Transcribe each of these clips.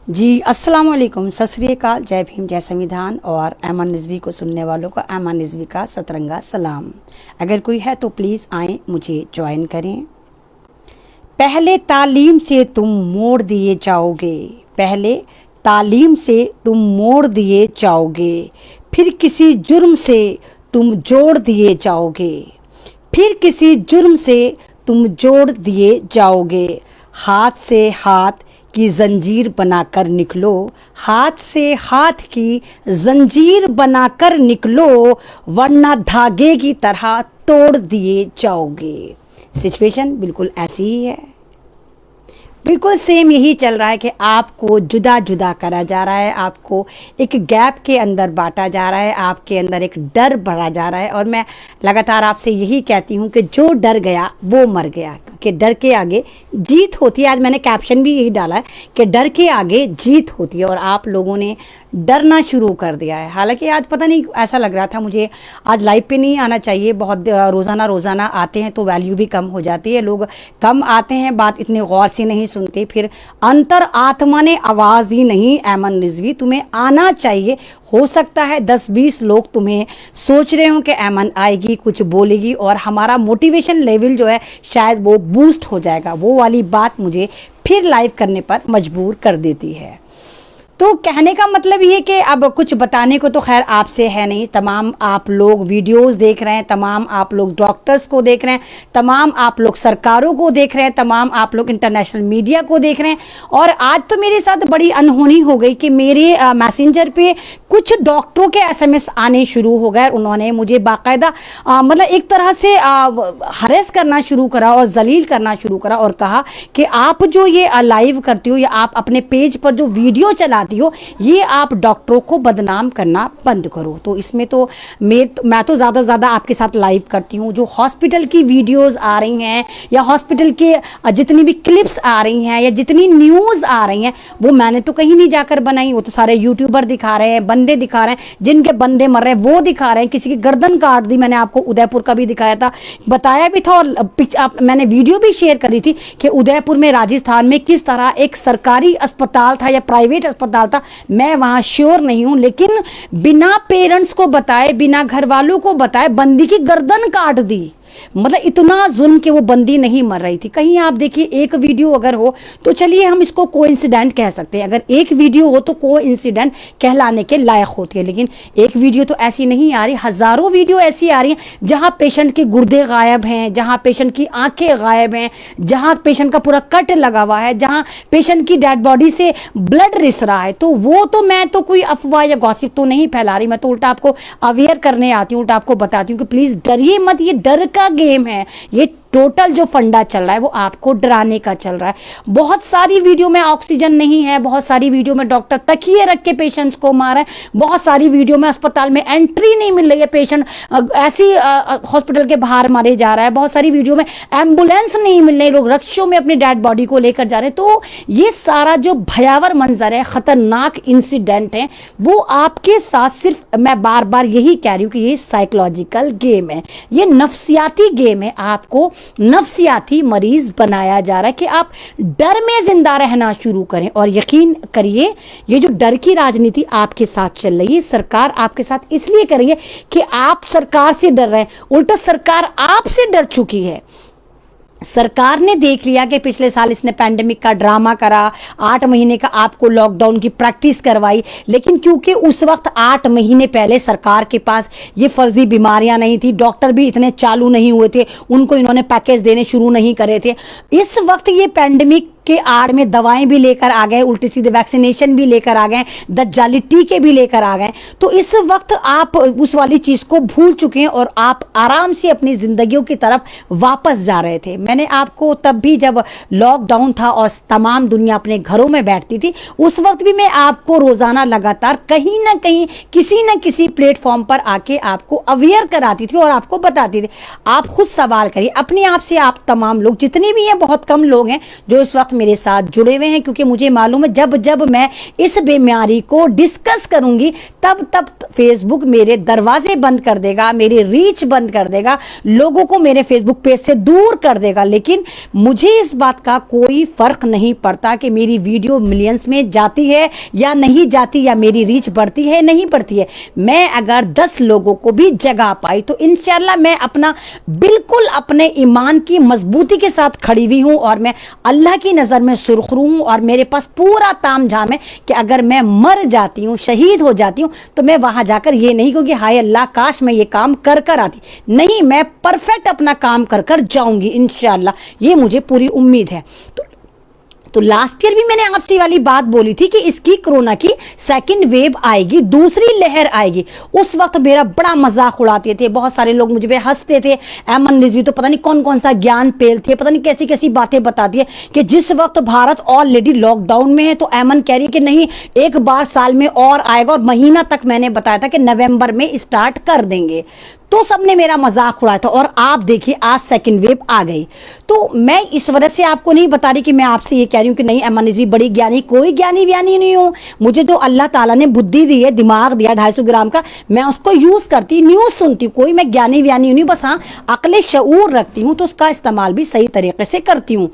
جی السلام علیکم، ست سری اکال، جے بھیم، جے سنویدھان اور ایمان رضوی کو سننے والوں کو ایمان رضوی کا سترنگا سلام۔ اگر کوئی ہے تو پلیز آئیں، مجھے جوائن کریں۔ پہلے تعلیم سے تم موڑ دیے جاؤ گے، پہلے تعلیم سے تم موڑ دیے جاؤ گے، پھر کسی جرم سے تم جوڑ دیے جاؤ گے، پھر کسی جرم سے تم جوڑ دیے جاؤ گے۔ ہاتھ سے ہاتھ کی زنجیر بنا کر نکلو، ہاتھ سے ہاتھ کی زنجیر بنا کر نکلو، ورنہ دھاگے کی طرح توڑ دیے جاؤ گے۔ سچویشن بالکل ایسی ہی ہے، بالکل سیم یہی چل رہا ہے کہ آپ کو جدا جدا کرا جا رہا ہے، آپ کو ایک گیپ کے اندر بانٹا جا رہا ہے، آپ کے اندر ایک ڈر بڑھا جا رہا ہے۔ اور میں لگاتار آپ سے یہی کہتی ہوں کہ جو ڈر گیا وہ مر گیا، کہ ڈر کے آگے جیت ہوتی ہے۔ آج میں نے کیپشن بھی یہی ڈالا ہے کہ ڈر کے آگے جیت ہوتی ہے، اور آپ لوگوں نے ڈرنا شروع کر دیا ہے۔ حالانکہ آج پتہ نہیں ایسا لگ رہا تھا مجھے آج لائیو پہ نہیں آنا چاہیے، بہت روزانہ آتے ہیں تو ویلیو بھی کم ہو جاتی ہے، لوگ کم آتے ہیں، بات اتنے غور سے نہیں سنتے، پھر انتر آتما نے آواز دی نہیں ایمن رضوی تمہیں آنا چاہیے۔ ہو سکتا ہے 10-20 لوگ تمہیں سوچ رہے ہوں کہ ایمن آئے گی، کچھ بولے گی، اور ہمارا موٹیویشن لیول جو ہے شاید وہ بوسٹ ہو جائے گا۔ وہ والی بات مجھے پھر لائیو کرنے پر مجبور کر دیتی ہے۔ تو کہنے کا مطلب یہ کہ اب کچھ بتانے کو تو خیر آپ سے ہے نہیں، تمام آپ لوگ ویڈیوز دیکھ رہے ہیں، تمام آپ لوگ ڈاکٹرز کو دیکھ رہے ہیں، تمام آپ لوگ سرکاروں کو دیکھ رہے ہیں، تمام آپ لوگ انٹرنیشنل میڈیا کو دیکھ رہے ہیں۔ اور آج تو میرے ساتھ بڑی انہونی ہو گئی کہ میرے میسنجر پہ کچھ ڈاکٹروں کے SMS آنے شروع ہو گئے، انہوں نے مجھے باقاعدہ مطلب ایک طرح سے ہریس کرنا شروع کرا اور ذلیل کرنا شروع کرا، اور کہا کہ آپ جو یہ لائیو کرتی ہو یا آپ اپنے پیج پر جو ویڈیو چلاتی ہو، یہ آپ ڈاکٹروں کو بدنام کرنا بند کرو۔ تو اس میں تو میں تو زیادہ آپ کے ساتھ لائیو کرتی ہوں، جو ہاسپٹل کی ویڈیوز آ رہی ہیں یا ہاسپٹل کے جتنی بھی کلپس آ رہی ہیں یا جتنی نیوز آ رہی ہیں، وہ میں نے تو کہیں نہیں جا کر بنائی، وہ تو سارے یوٹیوبر دکھا رہے ہیں، بندے دکھا رہے ہیں، جن کے بندے مر رہے ہیں وہ دکھا رہے ہیں۔ کسی کی گردن کاٹ دی، میں نے آپ کو ادے پور کا بھی دکھایا تھا، بتایا بھی تھا، اور میں نے ویڈیو بھی شیئر کری تھی کہ ادے پور میں راجستھان میں کس طرح ایک سرکاری اسپتال تھا یا پرائیویٹ اسپتال تھا، میں وہاں شیور نہیں ہوں، لیکن بنا پیرنٹس کو بتائے، بنا گھر والوں کو بتائے بندی کی گردن کاٹ دی۔ مطلب اتنا ظلم کہ وہ بندی نہیں مر رہی تھی۔ کہیں آپ دیکھیے ایک ویڈیو اگر ہو تو چلیے ہم اس کو کو انسیڈنٹ کہہ سکتے ہیں، اگر ایک ویڈیو ہو تو کو انسیڈنٹ کہلانے کے لائق ہوتی ہے، لیکن ایک ویڈیو تو ایسی نہیں آ رہی، ہزاروں ویڈیو ایسی آ رہی ہیں جہاں پیشنٹ کے گردے غائب ہیں، جہاں پیشنٹ کی آنکھیں غائب ہیں، جہاں پیشنٹ کا پورا کٹ لگا ہوا ہے، جہاں پیشنٹ کی ڈیڈ باڈی سے بلڈ رس رہا ہے۔ تو وہ تو میں تو کوئی افواہ یا گوسپ تو نہیں پھیلا رہی، میں تو الٹا آپ کو اویئر کرنے آتی ہوں، الٹا آپ کو بتاتی ہوں کہ پلیز ڈریے مت، یہ ڈر کا گیم ہے، یہ ٹوٹل جو فنڈا چل رہا ہے وہ آپ کو ڈرانے کا چل رہا ہے۔ بہت ساری ویڈیو میں آکسیجن نہیں ہے، بہت ساری ویڈیو میں ڈاکٹر تکیے رکھ کے پیشنٹس کو مار رہے ہیں، بہت ساری ویڈیو میں اسپتال میں انٹری نہیں مل رہی ہے، پیشنٹ ایسی ہاسپٹل کے باہر مارے جا رہا ہے، بہت ساری ویڈیو میں ایمبولینس نہیں مل رہی، لوگ رکشوں میں اپنی ڈیڈ باڈی کو لے کر جا رہے ہیں۔ تو یہ سارا جو بھیاور منظر ہے، خطرناک انسیڈنٹ ہے، وہ آپ کے ساتھ صرف میں بار بار یہی کہہ رہی ہوں کہ یہ سائیکولوجیکل گیم ہے، یہ نفسیاتی گیم ہے، آپ کو نفسیاتی مریض بنایا جا رہا ہے کہ آپ ڈر میں زندہ رہنا شروع کریں۔ اور یقین کریے یہ جو ڈر کی راجنیتی آپ کے ساتھ چل رہی ہے، سرکار آپ کے ساتھ اس لیے کر رہی ہے کہ آپ سرکار سے ڈر رہے ہیں، الٹا سرکار آپ سے ڈر چکی ہے۔ سرکار نے دیکھ لیا کہ پچھلے سال اس نے پینڈیمک کا ڈرامہ کرا، 8 مہینے کا آپ کو لاک ڈاؤن کی پریکٹس کروائی، لیکن کیونکہ اس وقت 8 مہینے پہلے سرکار کے پاس یہ فرضی بیماریاں نہیں تھی، ڈاکٹر بھی اتنے چالو نہیں ہوئے تھے، ان کو انہوں نے پیکیج دینے شروع نہیں کرے تھے۔ اس وقت یہ پینڈیمک کے آڑ میں دوائیں بھی لے کر آ گئے، الٹی سیدھے ویکسینیشن بھی لے کر آ گئے، دجالی ٹیکے بھی لے کر آ گئے، تو اس وقت آپ اس والی چیز کو بھول چکے ہیں اور آپ آرام سے اپنی زندگیوں کی طرف واپس جا رہے تھے۔ میں نے آپ کو تب بھی جب لاک ڈاؤن تھا اور تمام دنیا اپنے گھروں میں بیٹھتی تھی، اس وقت بھی میں آپ کو روزانہ لگاتار کہیں نہ کہیں کسی نہ کسی پلیٹ فارم پر آ کے آپ کو اویئر کراتی تھی اور آپ کو بتاتی تھی۔ آپ خود سوال کریے اپنے آپ سے، آپ تمام لوگ جتنے بھی ہیں، بہت کم لوگ ہیں جو اس وقت میرے ساتھ جڑے ہوئے ہیں، کیونکہ مجھے معلوم ہے جب جب میں اس بیماری کو ڈسکس کروں گی تب فیس بک میرے دروازے بند کر دے گا، میری ریچ بند کر دے گا، لوگوں کو میرے فیس بک پیج سے دور کر دے گا۔ لیکن مجھے اس بات کا کوئی فرق نہیں پڑتا کہ میری ویڈیو ملینز میں جاتی ہے یا نہیں جاتی، یا میری ریچ بڑھتی ہے نہیں بڑھتی ہے۔ میں اگر 10 لوگوں کو بھی جگہ پائی تو انشاءاللہ میں اپنا بالکل اپنے ایمان کی مضبوطی کے ساتھ کھڑی ہوئی ہوں، اور میں اللہ کی نظر میں سرخرو ہوں، اور میرے پاس پورا تام جھام ہے کہ اگر میں مر جاتی ہوں، شہید ہو جاتی ہوں، تو میں وہاں جا کر یہ نہیں کہوں کہ ہائے اللہ کاش میں یہ کام کر آتی، نہیں، میں پرفیکٹ اپنا کام کر جاؤں گی انشاءاللہ، یہ مجھے پوری امید ہے۔ تو لاسٹ ایئر بھی میں نے آپ سے والی بات بولی تھی کہ اس کی کرونا کی سیکنڈ ویو آئے گی، دوسری لہر آئے گی۔ اس وقت میرا بڑا مذاق اڑاتے تھے، بہت سارے لوگ مجھ پہ ہنستے تھے، ایمن رضوی تو پتہ نہیں کون سا گیان پیل تھے، پتہ نہیں کیسی کیسی باتیں بتاتی ہے کہ جس وقت بھارت آلریڈی لاک ڈاؤن میں ہے تو ایمن کہہ رہی ہے کہ نہیں ایک بار سال میں اور آئے گا، اور مہینہ تک میں نے بتایا تھا کہ نومبر میں اسٹارٹ کر دیں گے، تو سب نے میرا مذاق اڑایا تھا، اور آپ دیکھیے آج سیکنڈ ویو آ گئی۔ تو میں اس وجہ سے آپ کو نہیں بتا رہی کہ میں آپ سے یہ کہہ رہی ہوں کہ نہیں ایمن رضوی بڑی گیانی، کوئی گیانی ویانی نہیں ہوں، مجھے تو اللہ تعالیٰ نے بدھی دی ہے، دماغ دیا 250 گرام کا، میں اس کو یوز کرتی، نیوز سنتی ہوں، کوئی میں گیانی ویانی نہیں، بس ہاں عقل شعور رکھتی ہوں، تو اس کا استعمال بھی صحیح طریقے سے کرتی ہوں۔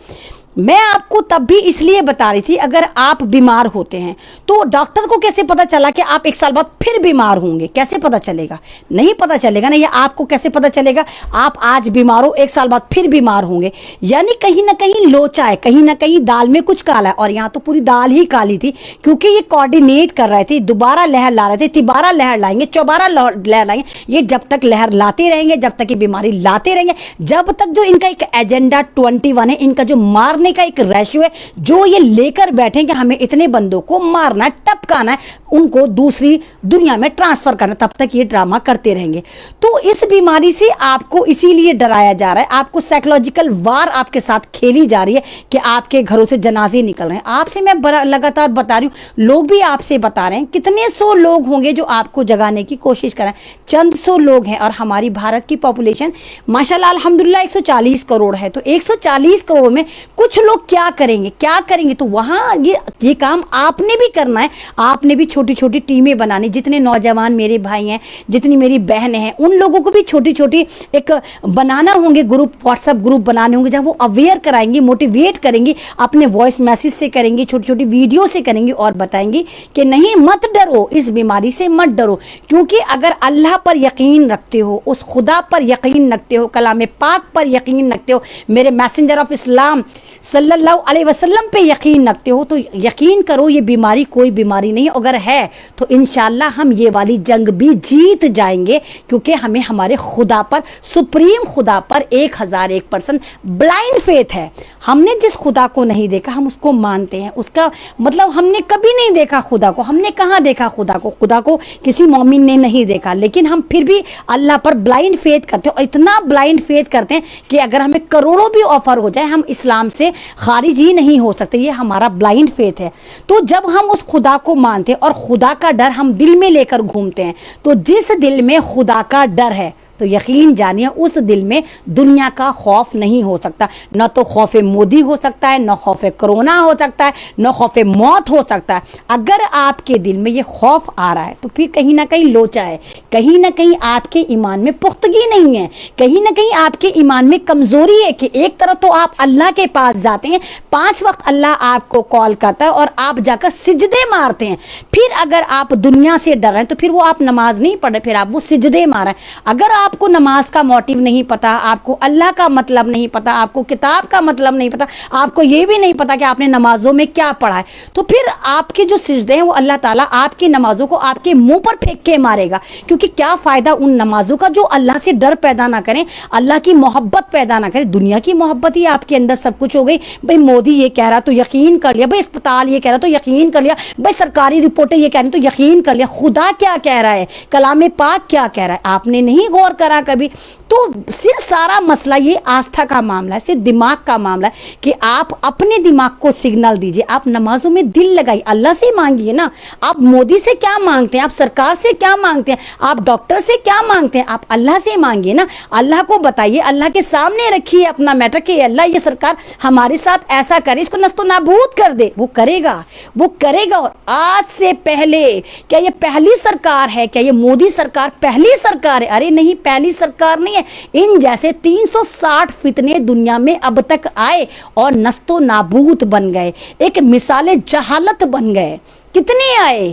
میں آپ کو تب بھی اس لیے بتا رہی تھی اگر آپ بیمار ہوتے ہیں تو ڈاکٹر کو کیسے پتا چلا کہ آپ 1 سال بعد پھر بیمار ہوں گے؟ کیسے پتا چلے گا؟ نہیں پتا چلے گا نا۔ یہ آپ کو کیسے پتا چلے گا آپ آج بیمار ہو 1 سال بعد پھر بیمار ہوں گے؟ یعنی کہیں نہ کہیں لوچا ہے، کہیں نہ کہیں دال میں کچھ کالا ہے، اور یہاں تو پوری دال ہی کالی تھی، کیونکہ یہ کوارڈینیٹ کر رہے تھے، دوبارہ لہر لا رہے تھے، تیبارہ لہر لائیں گے، چوبارہ لہر لائیں گے، یہ جب تک لہر لاتے رہیں گے، جب تک یہ بیماری لاتے رہیں گے، جب تک جو ان کا ایک ایجنڈا 21 ہے، ان کا جو مارنے کا ایک ریشو ہے، جو یہ لے کر بیٹھیں کہ ہمیں اتنے بندوں کو مارنا ہے، ٹپکانا ہے، ان کو دوسری دنیا میں ٹرانسفر کرنا، تب تک یہ ڈرامہ کرتے رہیں گے۔ تو اس بیماری سے آپ کو اسی لیے ڈرایا جا رہا ہے، آپ کو سائیکولوجیکل وار آپ کے ساتھ کھیلی جا رہی ہے کہ آپ کے گھروں سے جنازے نکل رہے ہیں۔ آپ سے میں لگاتار بتا رہی ہوں، لوگ بھی آپ سے بتا رہے ہیں، کتنے سو لوگ ہوں گے جو آپ کو جگانے کی کوشش کریں، چند سو لوگ ہیں، اور ہماری بھارت کی پاپولیشن ماشاءاللہ الحمدللہ 140 کروڑ ہے، تو 140 کروڑ میں کچھ لوگ کیا کریں گے؟ تو وہاں یہ کام آپ نے بھی کرنا ہے، آپ نے بھی چھوٹی چھوٹی ٹیمیں بنانی، جتنے نوجوان میرے بھائی ہیں، جتنی میری بہنیں ہیں، ان لوگوں کو بھی چھوٹی چھوٹی ایک بنانا ہوں گے گروپ، واٹس ایپ گروپ بنانے ہوں گے، جہاں وہ اویئر کرائیں گی، موٹیویٹ کریں گی، اپنے وائس میسیج سے کریں گی، چھوٹی چھوٹی ویڈیو سے کریں گی، اور بتائیں گی کہ نہیں مت ڈرو، اس بیماری سے مت ڈرو، کیونکہ اگر اللہ پر یقین رکھتے ہو، اس خدا پر یقین رکھتے ہو، کلام پاک پر یقین رکھتے ہو، میرے میسنجر آف اسلام صلی اللہ علیہ وسلم پہ یقین رکھتے ہو، تو یقین کرو یہ بیماری کوئی بیماری نہیں، اگر ہے تو انشاءاللہ ہم یہ والی جنگ بھی جیت جائیں گے، کیونکہ ہمیں ہمارے خدا پر، سپریم خدا پر 1001% بلائنڈ فیتھ ہے۔ ہم نے جس خدا کو نہیں دیکھا ہم اس کو مانتے ہیں، اس کا مطلب ہم نے کبھی نہیں دیکھا خدا کو، ہم نے کہاں دیکھا خدا کو کسی مومن نے نہیں دیکھا، لیکن ہم پھر بھی اللہ پر بلائنڈ فیتھ کرتے ہیں، اور اتنا بلائنڈ فیتھ کرتے ہیں کہ اگر ہمیں کروڑوں بھی آفر ہو جائے ہم اسلام سے خارج ہی نہیں ہو سکتے، یہ ہمارا بلائنڈ فیتھ ہے۔ تو جب ہم اس خدا کو مانتے ہیں اور خدا کا ڈر ہم دل میں لے کر گھومتے ہیں، تو جس دل میں خدا کا ڈر ہے تو یقین جانیے اس دل میں دنیا کا خوف نہیں ہو سکتا، نہ تو خوف مودی ہو سکتا ہے، نہ خوف کرونا ہو سکتا ہے، نہ خوف موت ہو سکتا ہے۔ اگر آپ کے دل میں یہ خوف آ رہا ہے تو پھر کہیں نہ کہیں لوچا ہے، کہیں نہ کہیں آپ کے ایمان میں پختگی نہیں ہے، کہیں نہ کہیں آپ کے ایمان میں کمزوری ہے، کہ ایک طرف تو آپ اللہ کے پاس جاتے ہیں، 5 وقت اللہ آپ کو کال کرتا ہے اور آپ جا کر سجدے مارتے ہیں، پھر اگر آپ دنیا سے ڈر رہے ہیں تو پھر وہ آپ نماز نہیں پڑھ رہے، پھر آپ وہ سجدے مار رہے ہیں۔ اگر آپ کو نماز کا موٹیو نہیں پتا، آپ کو اللہ کا مطلب نہیں پتا، آپ کو کتاب کا مطلب نہیں پتا، آپ کو یہ بھی نہیں پتا کہ آپ نے نمازوں میں کیا پڑھا ہے، تو پھر آپ کے جو سجدے ہیں وہ اللہ تعالیٰ آپ کی نمازوں کو آپ کے منہ پر پھینک کے مارے گا، کیونکہ کیا فائدہ ان نمازوں کا جو اللہ سے ڈر پیدا نہ کریں، اللہ کی محبت پیدا نہ کریں۔ دنیا کی محبت ہی آپ کے اندر سب کچھ ہو گئی، بھائی مودی یہ کہہ رہا تو یقین کر لیا، بھائی اسپتال یہ کہہ رہا تو یقین کر لیا، بھائی سرکاری رپورٹیں یہ کہہ رہی تو یقین کر لیا، خدا کیا کہہ رہا ہے، کلام پاک کیا کہہ رہا ہے، آپ نے نہیں غور کرا کبھی۔ تو صرف سارا مسئلہ یہ آستھا کا معاملہ ہے، صرف دماغ کا معاملہ ہے کہ آپ اپنے دماغ کو سگنل دیجئے، آپ نمازوں میں دل لگائیے، اللہ سے مانگیے نا۔ آپ مودی سے کیا مانگتے ہیں، آپ سرکار سے کیا مانگتے ہیں، آپ ڈاکٹر سے کیا مانگتے ہیں، آپ اللہ سے مانگیے نا۔ اللہ کو بتائیے، اللہ کے سامنے رکھیے اپنا میٹر کہ اللہ یہ سرکار ہمارے ساتھ ایسا کرے، اس کو نست و نابود کر دے۔ وہ کرے گا، وہ کرے گا۔ اور آج سے پہلے کیا یہ پہلی سرکار ہے؟ کیا یہ مودی سرکار پہلی سرکار ہے؟ ارے نہیں، پہلی سرکار نہیں ہے۔ ان جیسے 360 فتنے دنیا میں اب تک آئے اور نست و نابود بن گئے، ایک مثال جہالت بن گئے۔ کتنے آئے؟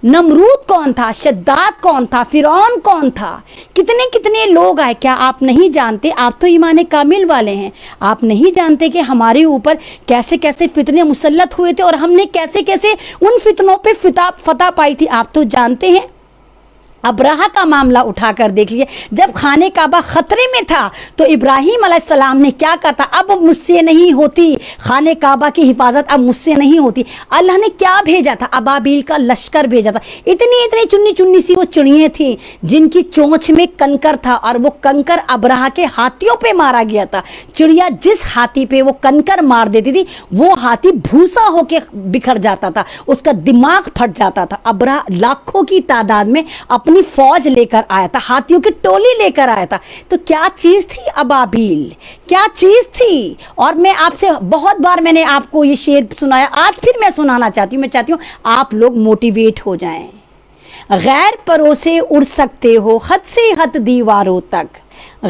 نمرود کون تھا؟ شداد کون تھا؟ فرعون کون تھا؟ کتنے کتنے لوگ آئے۔ کیا آپ نہیں جانتے؟ آپ تو ایمان کامل والے ہیں، آپ نہیں جانتے کہ ہمارے اوپر کیسے کیسے فتنے مسلط ہوئے تھے اور ہم نے کیسے کیسے ان فتنوں پہ فتح پائی تھی؟ آپ تو جانتے ہیں۔ ابراہہ کا معاملہ اٹھا کر دیکھ لیے، جب خانہ کعبہ خطرے میں تھا تو ابراہیم علیہ السلام نے کیا کہا تھا؟ اب مجھ سے نہیں ہوتی خانہ کعبہ کی حفاظت، اب مجھ سے نہیں ہوتی۔ اللہ نے کیا بھیجا تھا؟ ابابیل کا لشکر بھیجا تھا۔ اتنی چنی چنی سی وہ چڑیاں تھیں جن کی چونچ میں کنکر تھا، اور وہ کنکر ابراہہ کے ہاتھیوں پہ مارا گیا تھا۔ چڑیا جس ہاتھی پہ وہ کنکر مار دیتی تھی وہ ہاتھی بھوسا ہو کے بکھر جاتا تھا، اس کا دماغ پھٹ جاتا تھا۔ ابراہہ لاکھوں کی تعداد میں اپنی فوج لے کر آیا تھا، ہاتھیوں کی ٹولی لے کر آیا تھا۔ تو کیا چیز تھی ابابیل؟ کیا چیز تھی؟ اور میں آپ سے بہت بار میں نے آپ کو یہ شعر سنایا، آج پھر میں سنانا چاہتی ہوں۔ میں چاہتی ہوں آپ لوگ موٹیویٹ ہو جائیں۔ غیر پروں سے اڑ سکتے ہو حد سے حد دیواروں تک،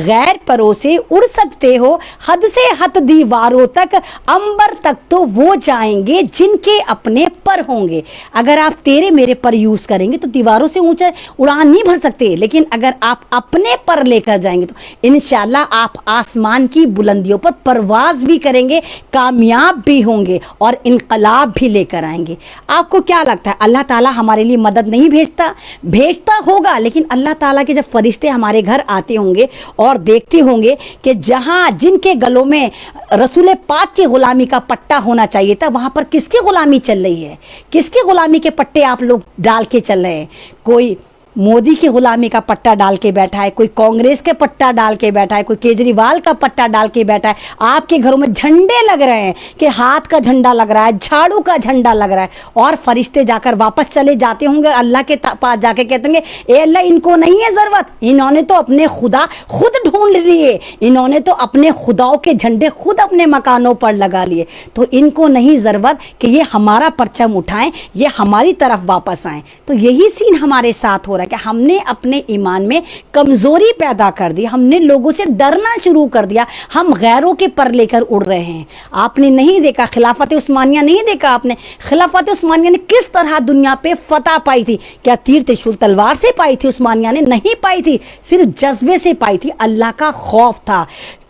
غیر پروں سے اڑ سکتے ہو حد سے حد دیواروں تک، امبر تک تو وہ جائیں گے جن کے اپنے پر ہوں گے۔ اگر آپ تیرے میرے پر یوز کریں گے تو دیواروں سے اونچا اڑان نہیں بھر سکتے، لیکن اگر آپ اپنے پر لے کر جائیں گے تو انشاءاللہ آپ آسمان کی بلندیوں پر پرواز بھی کریں گے، کامیاب بھی ہوں گے اور انقلاب بھی لے کر آئیں گے۔ آپ کو کیا لگتا ہے اللہ تعالیٰ ہمارے لیے مدد نہیں بھیجتا ہوگا؟ لیکن اللہ تعالیٰ کے جب فرشتے ہمارے گھر آتے ہوں گے اور دیکھتے ہوں گے کہ جہاں جن کے گلوں میں رسول پاک کی غلامی کا پٹا ہونا چاہیے تھا، وہاں پر کس کی غلامی چل رہی ہے؟ کس کی غلامی کے پٹے آپ لوگ ڈال کے چل رہے ہیں؟ کوئی مودی کی غلامی کا پٹا ڈال کے بیٹھا ہے، کوئی کانگریس کے پٹا ڈال کے بیٹھا ہے، کوئی کیجریوال کا پٹا ڈال کے بیٹھا ہے۔ آپ کے گھروں میں جھنڈے لگ رہے ہیں کہ ہاتھ کا جھنڈا لگ رہا ہے، جھاڑو کا جھنڈا لگ رہا ہے، اور فرشتے جا کر واپس چلے جاتے ہوں گے اور اللہ کے پاس جا کے کہتے ہیں اے اللہ ان کو نہیں ہے ضرورت، انہوں نے تو اپنے خدا خود ڈھونڈ لیے، انہوں نے تو اپنے خداؤں کے جھنڈے خود اپنے مکانوں پر لگا لیے، تو ان کو نہیں ضرورت کہ یہ ہمارا پرچم اٹھائیں، یہ ہماری طرف واپس آئیں۔ تو یہی سین ہمارے ساتھ ہو رہا ہے کہ ہم نے اپنے ایمان میں کمزوری پیدا کر دی، ہم نے لوگوں سے ڈرنا شروع کر دیا، ہم غیروں کے پر لے کر اڑ رہے ہیں۔ آپ نے نہیں دیکھا خلافت عثمانیہ، نہیں دیکھا آپ نے خلافت عثمانیہ نے کس طرح دنیا پہ فتح پائی تھی؟ کیا تیر ترشول تلوار سے پائی تھی عثمانیہ نے؟ نہیں پائی تھی، صرف جذبے سے پائی تھی۔ اللہ کا خوف تھا،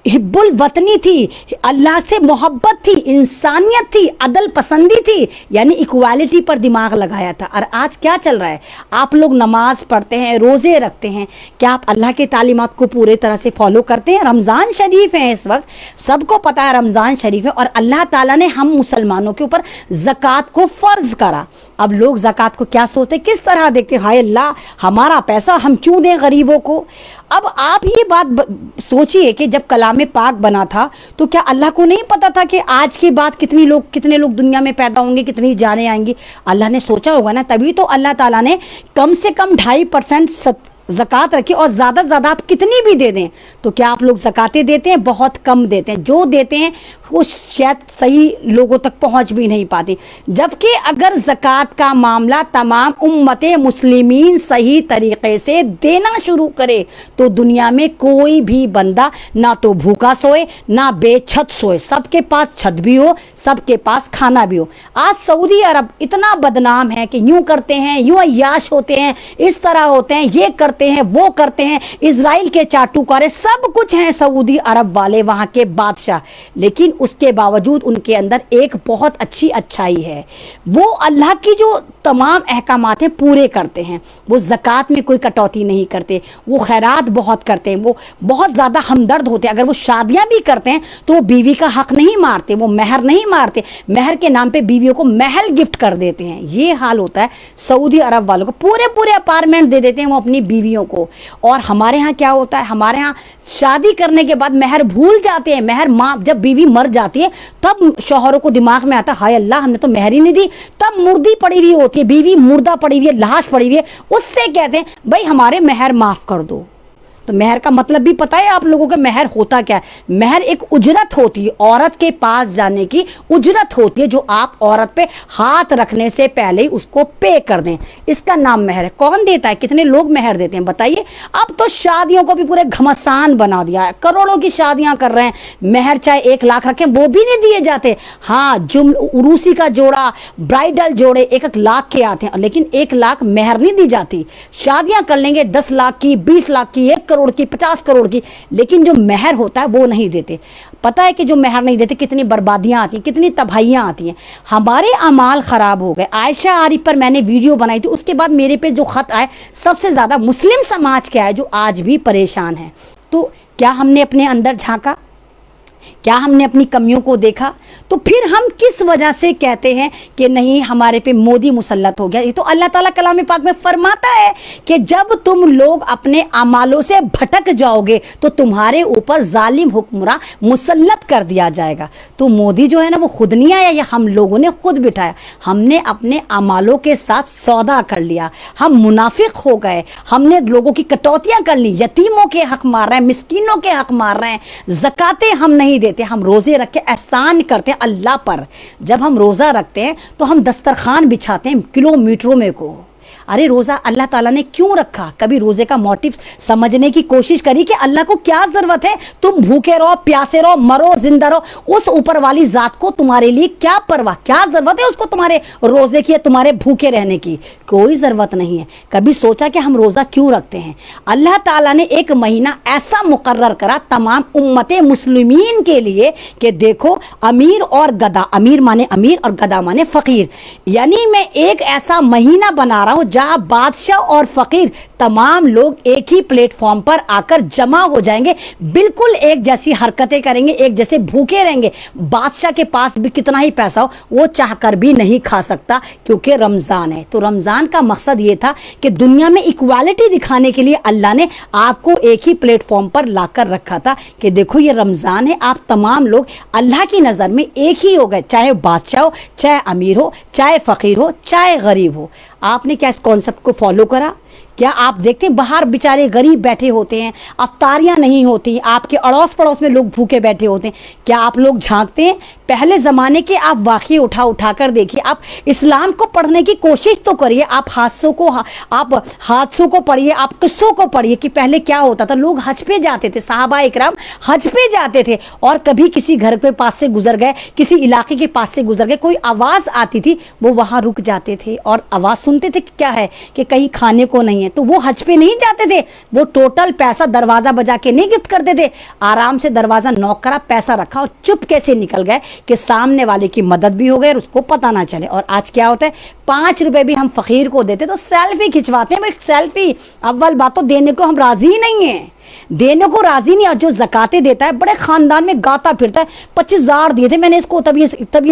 حب الوطنی تھی، اللہ سے محبت تھی، انسانیت تھی، عدل پسندی تھی، یعنی ایکوالٹی پر دماغ لگایا تھا۔ اور آج کیا چل رہا ہے؟ آپ لوگ نماز پڑھتے ہیں، روزے رکھتے ہیں، کیا آپ اللہ کے تعلیمات کو پورے طرح سے فالو کرتے ہیں؟ رمضان شریف ہے اس وقت، سب کو پتہ ہے رمضان شریف ہے، اور اللہ تعالیٰ نے ہم مسلمانوں کے اوپر زکوٰۃ کو فرض کرا۔ اب لوگ زکوٰۃ کو کیا سوچتے، کس طرح دیکھتے، ہائے اللہ ہمارا پیسہ ہم کیوں دیں غریبوں کو؟ اب آپ یہ بات سوچئے کہ جب کلام پاک بنا تھا تو کیا اللہ کو نہیں پتا تھا کہ آج کے بعد کتنے لوگ دنیا میں پیدا ہوں گے، کتنی جانیں آئیں گی؟ اللہ نے سوچا ہوگا نا، تبھی تو اللہ تعالیٰ نے کم سے کم 2.5% زکوٰۃ رکھی، اور زیادہ سے زیادہ آپ کتنی بھی دے دیں۔ تو کیا آپ لوگ زکاتیں دیتے ہیں؟ بہت کم دیتے ہیں، جو دیتے ہیں وہ شاید صحیح لوگوں تک پہنچ بھی نہیں پاتی۔ جبکہ اگر زکوٰۃ کا معاملہ تمام امت مسلمین صحیح طریقے سے دینا شروع کرے تو دنیا میں کوئی بھی بندہ نہ تو بھوکا سوئے نہ بے چھت سوئے، سب کے پاس چھت بھی ہو، سب کے پاس کھانا بھی ہو۔ آج سعودی عرب اتنا بدنام ہے کہ یوں کرتے ہیں، یوں عیاش ہوتے ہیں، اس طرح ہوتے ہیں، یہ کرتے ہیں، وہ کرتے ہیں، اسرائیل کے چاٹوکارے سب کچھ ہیں سعودی عرب والے، وہاں کے بادشاہ، لیکن اس کے باوجود ان کے اندر ایک بہت اچھی اچھائی ہے، وہ اللہ کی جو تمام احکامات ہیں پورے کرتے ہیں، وہ زکوٰۃ میں کوئی کٹوتی نہیں کرتے، وہ خیرات بہت کرتے ہیں، وہ بہت زیادہ ہمدرد ہوتے ہیں۔ اگر وہ شادیاں بھی کرتے ہیں تو وہ بیوی کا حق نہیں مارتے، وہ مہر نہیں مارتے، مہر کے نام پہ بیویوں کو محل گفٹ کر دیتے ہیں۔ یہ حال ہوتا ہے سعودی عرب والوں کو، پورے اپارٹمنٹ دے دیتے ہیں وہ اپنی بیوی بیویوں کو. اور ہمارے ہاں کیا ہوتا ہے, ہمارے ہاں شادی کرنے کے بعد مہر بھول جاتے ہیں. مہر ماں جب بیوی مر جاتی ہے تب شوہروں کو دماغ میں آتا ہے ہائے اللہ ہم نے تو مہر ہی نہیں دی. تب مردی پڑی ہوئی ہوتی ہے, بیوی مردہ پڑی ہوئی ہے, لاش پڑی ہوئی ہے, اس سے کہتے ہیں بھائی ہمارے مہر معاف کر دو. تو مہر کا مطلب بھی پتہ ہے آپ لوگوں کو مہر ہوتا کیا ہے؟ مہر ایک اجرت ہوتی ہے, عورت کے پاس جانے کی اجرت ہوتی ہے جو آپ عورت پہ ہاتھ رکھنے سے پہلے ہی اس کو پے کر دیں, اس کا نام مہر ہے. کون دیتا ہے, کتنے لوگ مہر دیتے ہیں بتائیے؟ اب تو شادیوں کو بھی پورے گھمسان بنا دیا ہے, کروڑوں کی شادیاں کر رہے ہیں, مہر چاہے 1 لاکھ رکھیں وہ بھی نہیں دیے جاتے. ہاں عروسی کا جوڑا, برائڈل جوڑے 1 لاکھ کے آتے ہیں, لیکن 1 لاکھ مہر نہیں دی جاتی. شادیاں کر لیں گے 10 لاکھ کی, 20 لاکھ کی, 1 کروڑ کی, 50 کروڑ کی, لیکن جو مہر ہوتا ہے وہ نہیں دیتے. پتہ ہے کہ جو مہر نہیں دیتے کتنی بربادیاں آتی ہیں, کتنی تباہیاں آتی ہیں. ہمارے اعمال خراب ہو گئے. عائشہ عارف پر میں نے ویڈیو بنائی تھی, اس کے بعد میرے پہ جو خط آئے سب سے زیادہ مسلم سماج کیا ہے جو آج بھی پریشان ہے. تو کیا ہم نے اپنے اندر جھانکا؟ کیا ہم نے اپنی کمیوں کو دیکھا؟ تو پھر ہم کس وجہ سے کہتے ہیں کہ نہیں ہمارے پہ مودی مسلط ہو گیا؟ یہ تو اللہ تعالیٰ کلام پاک میں فرماتا ہے کہ جب تم لوگ اپنے اعمالوں سے بھٹک جاؤ گے تو تمہارے اوپر ظالم حکمراں مسلط کر دیا جائے گا. تو مودی جو ہے نا وہ خود نہیں آیا, یا ہم لوگوں نے خود بٹھایا. ہم نے اپنے اعمالوں کے ساتھ سودا کر لیا, ہم منافق ہو گئے, ہم نے لوگوں کی کٹوتیاں کر لی, یتیموں کے حق مار رہے ہیں, مسکینوں کے حق مار رہے ہیں, زکاتیں ہم نہیں دیتے. ہم روزے رکھ کے احسان کرتے ہیں اللہ پر. جب ہم روزہ رکھتے ہیں تو ہم دسترخوان بچھاتے ہیں کلومیٹروں میں کو. ارے روزہ اللہ تعالیٰ نے کیوں رکھا؟ کبھی روزے کا موٹیو سمجھنے کی کوشش کری کہ اللہ کو کیا ضرورت ہے؟ تم بھوکے رہو, پیاسے رہو, مرو, زندہ رہو, اس اوپر والی ذات کو تمہارے لیے کیا پرواہ, کیا ضرورت ہے اس کو تمہارے روزے کی, تمہارے بھوکے رہنے کی؟ کوئی ضرورت نہیں ہے. کبھی سوچا کہ ہم روزہ کیوں رکھتے ہیں؟ اللہ تعالیٰ نے ایک مہینہ ایسا مقرر کرا تمام امت مسلمین کے لیے کہ دیکھو امیر اور گدا, امیر مانے امیر اور گدا مانے فقیر, یعنی میں ایک ایسا مہینہ بنا رہا ہوں جہاں بادشاہ اور فقیر تمام لوگ ایک ہی پلیٹ فارم پر آ کر جمع ہو جائیں گے, بالکل ایک جیسی حرکتیں کریں گے, ایک جیسے بھوکے رہیں گے. بادشاہ کے پاس بھی کتنا ہی پیسہ ہو وہ چاہ کر بھی نہیں کھا سکتا کیونکہ رمضان ہے. تو رمضان کا مقصد یہ تھا کہ دنیا میں ایکوالٹی دکھانے کے لیے اللہ نے آپ کو ایک ہی پلیٹ فارم پر لا کر رکھا تھا کہ دیکھو یہ رمضان ہے, آپ تمام لوگ اللہ کی نظر میں ایک ہی ہو گئے, چاہے بادشاہ ہو, چاہے امیر ہو, چاہے فقیر ہو, چاہے غریب ہو. آپ نے کیا اس کانسیپٹ کو فالو کرا؟ کیا آپ دیکھتے ہیں باہر بیچارے غریب بیٹھے ہوتے ہیں, افطاریاں نہیں ہوتی, آپ کے اڑوس پڑوس میں لوگ بھوکے بیٹھے ہوتے ہیں, کیا آپ لوگ جھانکتے ہیں؟ پہلے زمانے کے آپ واقعے اٹھا کر دیکھیے, آپ اسلام کو پڑھنے کی کوشش تو کریے, آپ حادثوں کو پڑھیے, آپ قصوں کو پڑھیے کہ پہلے کیا ہوتا تھا. لوگ حج پہ جاتے تھے, صحابہ اکرام حج پہ جاتے تھے, اور کبھی کسی گھر کے پاس سے گزر گئے, کسی علاقے کے پاس سے گزر گئے, کوئی آواز آتی تھی وہ وہاں رک جاتے تھے اور آواز سنتے تھے کہ کیا ہے, کہ کہیں کھانے کو نہیں ہے. تو وہ حج پہ نہیں جاتے تھے, وہ ٹوٹل پیسہ دروازہ بجا کے نہیں گفٹ کرتے تھے, آرام سے دروازہ نوک کرا, پیسہ رکھا اور چپ کیسے نکل گئے کہ سامنے والے کی مدد بھی ہو گئے اور اس کو پتہ نہ چلے. اور آج کیا ہوتا ہے, 5 روپے بھی ہم فقیر کو دیتے تو سیلفی کھنچواتے ہیں. سیلفی اول بات تو دینے کو ہم راضی ہی نہیں ہیں, دینے کو راضی نہیں. اور جو زکاتیں دیتا ہے بڑے خاندان میں گاتا پھرتا ہے, 25,000 دیے تھے میں نے اس کو, تبھی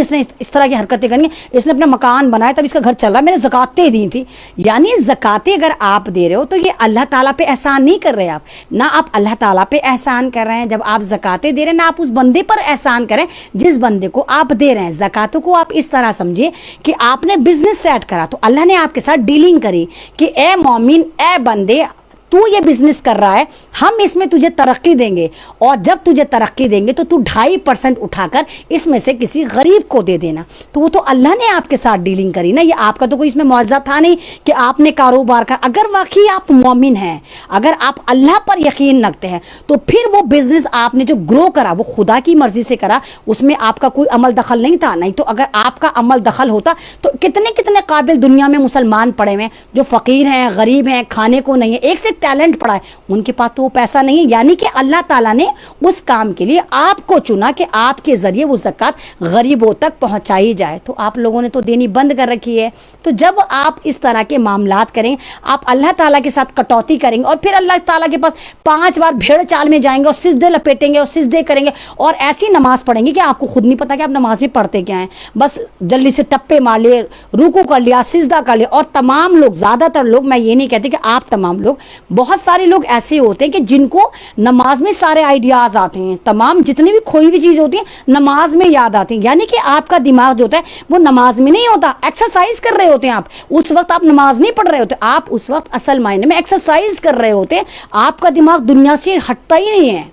اس نے اس طرح کی حرکتیں کرنی, اس نے اپنا مکان بنایا, تب اس کا گھر چل رہا, میں نے زکاتیں دی تھی. یعنی زکاتیں اگر آپ دے رہے ہو تو یہ اللہ تعالیٰ پہ احسان نہیں کر رہے آپ, نہ آپ اللہ تعالیٰ پہ احسان کر رہے ہیں جب آپ زکاتیں دے رہے ہیں, نہ آپ اس بندے پر احسان کریں جس بندے کو آپ دے رہے ہیں. زکاتوں کو آپ اس طرح سمجھیے کہ آپ نے بزنس سیٹ کرا تو اللہ نے آپ کے ساتھ ڈیلنگ کری کہ اے مومن, اے بندے, تو یہ بزنس کر رہا ہے, ہم اس میں تجھے ترقی دیں گے, اور جب تجھے ترقی دیں گے تو 2.5% اٹھا کر اس میں سے کسی غریب کو دے دینا. تو وہ تو اللہ نے آپ کے ساتھ ڈیلنگ کری نا, یہ آپ کا تو کوئی اس میں معاوضہ تھا نہیں کہ آپ نے کاروبار کر. اگر واقعی آپ مومن ہیں, اگر آپ اللہ پر یقین رکھتے ہیں, تو پھر وہ بزنس آپ نے جو گرو کرا وہ خدا کی مرضی سے کرا, اس میں آپ کا کوئی عمل دخل نہیں تھا. نہیں تو اگر آپ کا عمل دخل ہوتا تو کتنے قابل دنیا میں مسلمان پڑے ہوئے ہیں جو فقیر ہیں, غریب ہیں, کھانے کو نہیں ہے, ایک سے ٹیلنٹ پڑا ہے, ان کے پاس تو وہ پیسہ نہیں ہے. یعنی کہ اللہ تعالیٰ نے اس کام کے لیے آپ کو چنا کہ آپ کے ذریعے وہ زکوٰۃ غریبوں تک پہنچائی جائے. تو آپ لوگوں نے تو دینی بند کر رکھی ہے. تو جب آپ اس طرح کے معاملات کریں, آپ اللہ تعالیٰ کے ساتھ کٹوتی کریں گے, اور پھر اللہ تعالیٰ کے پاس 5 بار بھیڑ چال میں جائیں گے اور سجدے لپیٹیں گے اور سجدے کریں گے, اور ایسی نماز پڑھیں گے کہ آپ کو خود نہیں پتا کہ آپ نماز میں پڑھتے کیا ہیں. بس جلدی سے ٹپے مار لیے, رکوع کر لیا, سجدہ کر لیا. اور تمام لوگ, زیادہ تر لوگ, میں یہ نہیں کہتی کہ آپ تمام لوگ, بہت سارے لوگ ایسے ہوتے ہیں کہ جن کو نماز میں سارے آئیڈیاز آتے ہیں، تمام جتنی بھی کھوئی ہوئی چیزیں ہوتی ہیں نماز میں یاد آتی ہیں. یعنی کہ آپ کا دماغ جو ہوتا ہے وہ نماز میں نہیں ہوتا، ایکسرسائز کر رہے ہوتے ہیں آپ. اس وقت آپ نماز نہیں پڑھ رہے ہوتے، آپ اس وقت اصل معنی میں ایکسرسائز کر رہے ہوتے ہیں. آپ کا دماغ دنیا سے ہٹتا ہی نہیں ہے.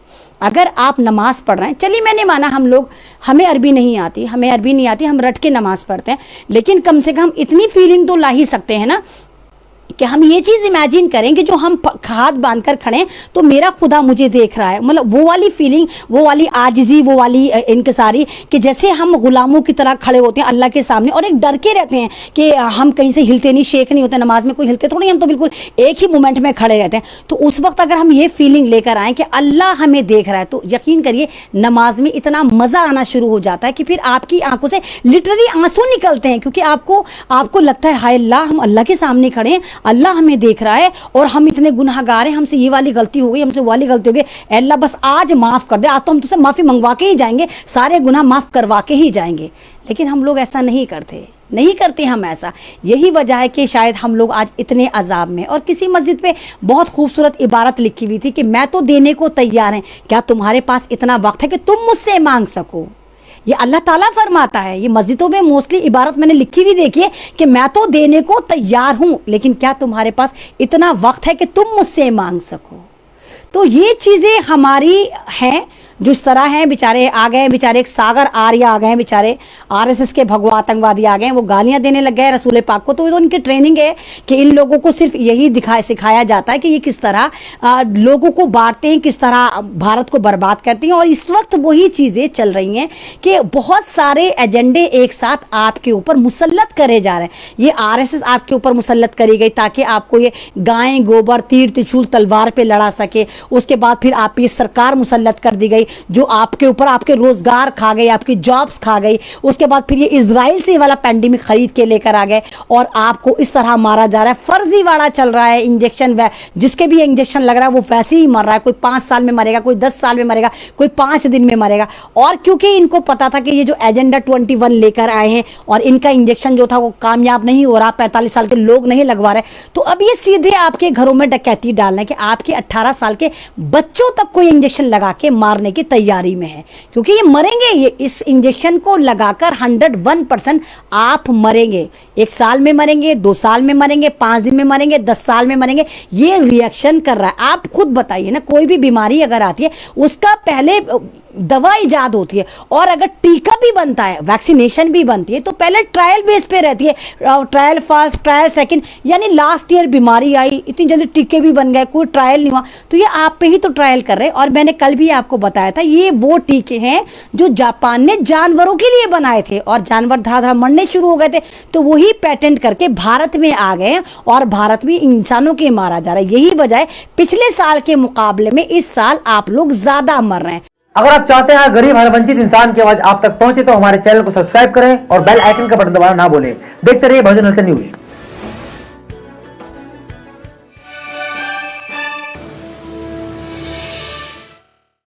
اگر آپ نماز پڑھ رہے ہیں، چلیے میں نے مانا ہمیں عربی نہیں آتی، ہم رٹ کے نماز پڑھتے ہیں، لیکن کم سے کم اتنی فیلنگ تو لا ہی سکتے ہیں نا کہ ہم یہ چیز امیجن کریں کہ جو ہم ہاتھ باندھ کر کھڑے ہیں تو میرا خدا مجھے دیکھ رہا ہے. مطلب وہ والی فیلنگ، وہ والی عاجزی، وہ والی انکساری کہ جیسے ہم غلاموں کی طرح کھڑے ہوتے ہیں اللہ کے سامنے اور ایک ڈر کے رہتے ہیں کہ ہم کہیں سے ہلتے نہیں، شیک نہیں ہوتے. نماز میں کوئی ہلتے تھوڑی، ہم تو بالکل ایک ہی مومنٹ میں کھڑے رہتے ہیں. تو اس وقت اگر ہم یہ فیلنگ لے کر آئیں کہ اللہ ہمیں دیکھ رہا ہے تو یقین کریے نماز میں اتنا مزہ آنا شروع ہو جاتا ہے کہ پھر آپ کی آنکھوں سے لٹرلی آنسو نکلتے ہیں، کیونکہ آپ کو لگتا ہے ہائے اللہ، ہم اللہ کے سامنے کھڑے ہیں، اللہ ہمیں دیکھ رہا ہے اور ہم اتنے گناہ گار ہیں، ہم سے یہ والی غلطی ہو گئی، ہم سے وہ والی غلطی ہو گئی، اے اللہ بس آج معاف کر دے، آج تو ہم تجھ سے معافی منگوا کے ہی جائیں گے، سارے گناہ معاف کروا کے ہی جائیں گے. لیکن ہم لوگ ایسا نہیں کرتے ہم ایسا. یہی وجہ ہے کہ شاید ہم لوگ آج اتنے عذاب میں. اور کسی مسجد پہ بہت خوبصورت عبارت لکھی ہوئی تھی کہ میں تو دینے کو تیار ہیں، کیا تمہارے پاس اتنا وقت ہے کہ تم مجھ سے مانگ سکو. یہ اللہ تعالیٰ فرماتا ہے. یہ مسجدوں میں موسٹلی عبارت میں نے لکھی ہوئی دیکھی ہے کہ میں تو دینے کو تیار ہوں، لیکن کیا تمہارے پاس اتنا وقت ہے کہ تم مجھ سے مانگ سکو. تو یہ چیزیں ہماری ہیں جو اس طرح ہیں. بیچارے آ گئے، بیچارے ایک ساگر آریہ آ گئے، بیچارے RSS کے بھگوا آتنکوادی آ گئے، وہ گالیاں دینے لگ گئے رسول پاک کو. تو ان کی ٹریننگ ہے کہ ان لوگوں کو صرف یہی سکھایا جاتا ہے کہ یہ کس طرح لوگوں کو بانٹتے ہیں، کس طرح بھارت کو برباد کرتے ہیں. اور اس وقت وہی چیزیں چل رہی ہیں کہ بہت سارے ایجنڈے ایک ساتھ آپ کے اوپر مسلط کرے جا رہے ہیں. یہ RSS آپ کے اوپر مسلط کری گئی تاکہ آپ کو یہ گائیں گوبر تیر ترچول تلوار پہ لڑا سکے. اس کے بعد پھر آپ یہ سرکار مسلط کر دی گئی جو آپ کے اوپر آپ کے روزگار کھا گئی، آپ کی جابز کھا گئی. اس کے بعد پھر یہ اسرائیل سے والا پینڈیمک خرید کے لے کر آ گئے اور آپ کو اس طرح مارا جا رہا ہے. فرضی واڑا چل رہا ہے، انجیکشن جس کے بھی انجیکشن لگ رہا ہے وہ ویسے ہی مر رہا ہے. کوئی 5 سال میں مرے گا، کوئی 10 سال میں مرے گا، کوئی 5 دن میں مرے گا. اور کیونکہ ان کو پتا تھا کہ یہ جو ایجنڈا 21 لے کر آئے ہیں اور ان کا انجیکشن جو تھا وہ کامیاب نہیں ہو رہا، 45 سال کے لوگ نہیں لگوا رہے، تو اب یہ سیدھے آپ کے گھروں میں ڈکیتی ڈالنا ہے کہ آپ کے 18 سال کے بچوں تک کوئی انجیکشن لگا کے مارنے کی تیاری میں ہے. کیونکہ یہ مریں گے، یہ اس انجیکشن کو لگا کر 101% آپ مریں گے. 1 سال میں مریں گے، 2 سال میں مریں گے، 5 دن میں مریں گے، 10 سال میں مریں گے. یہ ریئیکشن کر رہا ہے. آپ خود بتائیے نا، کوئی بھی بیماری اگر آتی ہے اس کا پہلے دوا ایجاد ہوتی ہے، اور اگر ٹیکہ بھی بنتا ہے، ویکسینیشن بھی بنتی ہے، تو پہلے ٹرائل بیس پہ رہتی ہے. Trial first, trial second. یعنی لاسٹ ایئر بیماری آئی، اتنی جلدی ٹیکے بھی بن گئے، کوئی ٹرائل نہیں ہوا. تو یہ آپ پہ ہی تو ٹرائل کر رہے. اور میں نے کل بھی آپ کو بتایا تھا یہ وہ ٹیکے ہیں جو جاپان نے جانوروں کے لیے بنائے تھے اور جانور دھڑا دھڑا مرنے شروع ہو گئے تھے، تو وہی پیٹنٹ کر کے بھارت میں آ گئے اور بھارت میں انسانوں کے مارا جا رہا ہے. یہی وجہ ہے پچھلے سال کے مقابلے میں اس سال آپ لوگ زیادہ مر رہے ہیں. اگر آپ چاہتے ہیں غریب ہر ونچت انسان کی آواز آپ تک پہنچے تو ہمارے چینل کو سبسکرائب کریں اور بیل آئیکن کا بٹن دبانا نہ بھولیں. دیکھتے رہیے بہوجن ہلچل نیوز.